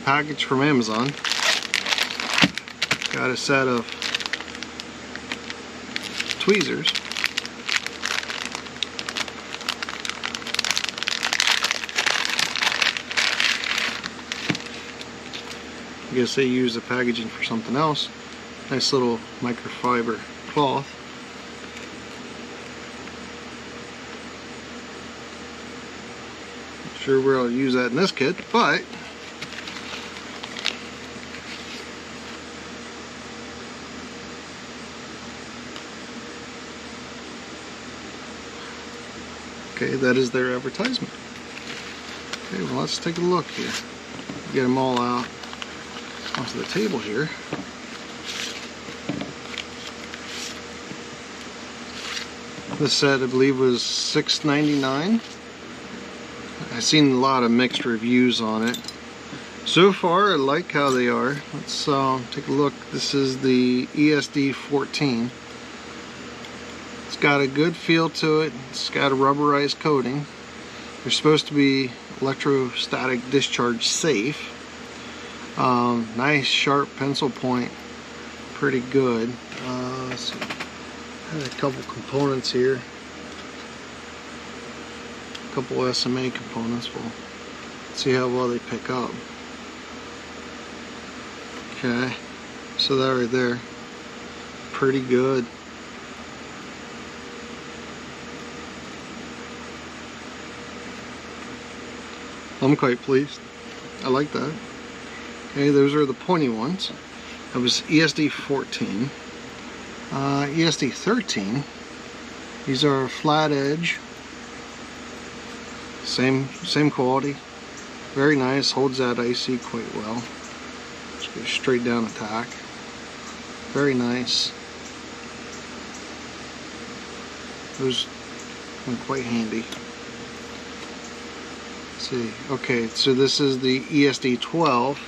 package from Amazon. Got a set of tweezers. I guess they use the packaging for something else. Nice little microfiber cloth. Not sure where I'll use that in this kit, but okay, that is their advertisement. Okay, well, let's take a look here. Get them all out onto the table here. This set, I believe, was $6.99. I've seen a lot of mixed reviews on it. So far, I like how they are. Let's take a look. This is the ESD 14. It's got a good feel to it. It's got a rubberized coating. They're supposed to be electrostatic discharge safe. Nice sharp pencil point. Pretty good. Let's see. Had a couple components here. A couple SMA components. We'll see how well they pick up. Okay. So that right there. Pretty good. I'm quite pleased. I like that. Okay, those are the pointy ones. That was ESD 14. ESD 13. These are flat edge. Same quality. Very nice. Holds that IC quite well. Just go straight down attack. Very nice. Those went quite handy. See, okay, so this is the ESD 12,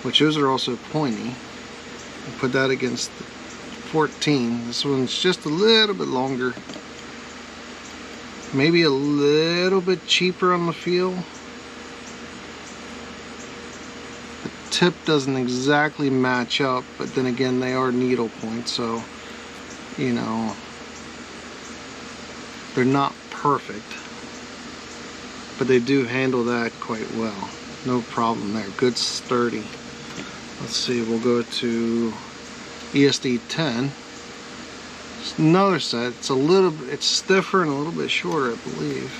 which those are also pointy. I'll put that against the 14. This one's just a little bit longer, maybe a little bit cheaper on the feel. The tip doesn't exactly match up, but then again, they are needle points, so you know, they're not perfect. But they do handle that quite well. No problem there. Good sturdy. Let's see, we'll go to ESD 10. It's another set. It's a little bit, it's stiffer and a little bit shorter, I believe.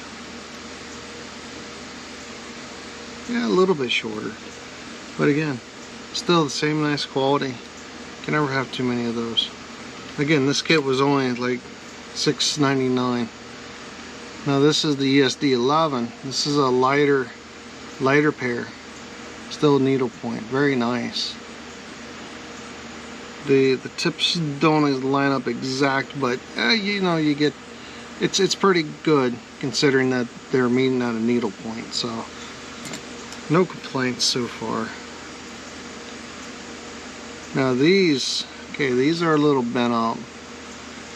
Yeah, a little bit shorter. But again, still the same nice quality. Can never have too many of those. Again, this kit was only like $6.99. Now this is the ESD 11. This is a lighter pair. Still needlepoint. Very nice. The tips don't line up exact, but you know, you get it's pretty good considering that they're meeting at a needlepoint. So no complaints so far. Now these, okay, these are a little bent up.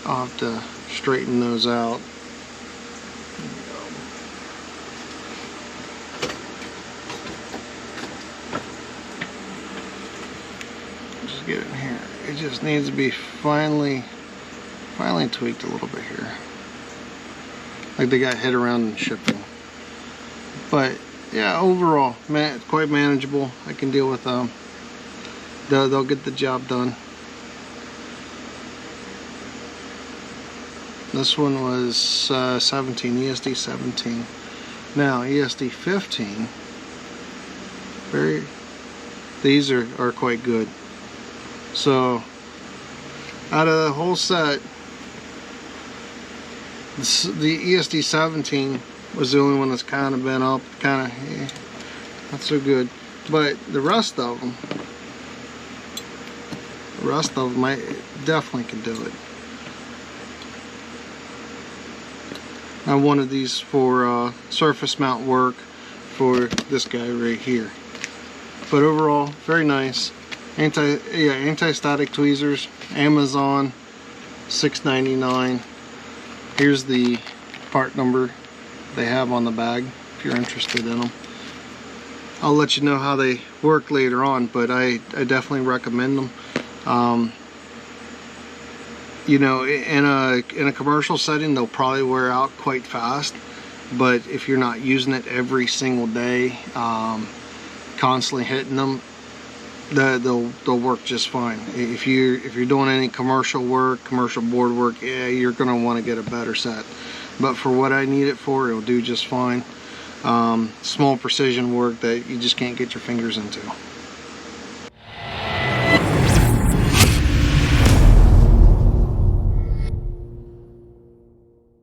I'll have to straighten those out. Get it in here. It just needs to be finely tweaked a little bit here. Like they got hit around in shipping. But yeah, overall, man, it's quite manageable. I can deal with them. They'll get the job done. This one was 17, ESD 17. Now ESD 15. These are quite good. So out of the whole set, the ESD 17 was the only one that's kind of bent up, kind of not so good. But the rest of them might definitely can do it. I wanted these for surface mount work for this guy right here. But overall, very nice. Anti-static tweezers, Amazon, $6.99. Here's the part number they have on the bag if you're interested in them. I'll let you know how they work later on, but I definitely recommend them. You know, in a commercial setting, they'll probably wear out quite fast, but if you're not using it every single day, constantly hitting them, they'll work just fine. If you're doing any commercial work, commercial board work, yeah, you're gonna want to get a better set. But for what I need it for, it'll do just fine. Small precision work that you just can't get your fingers into.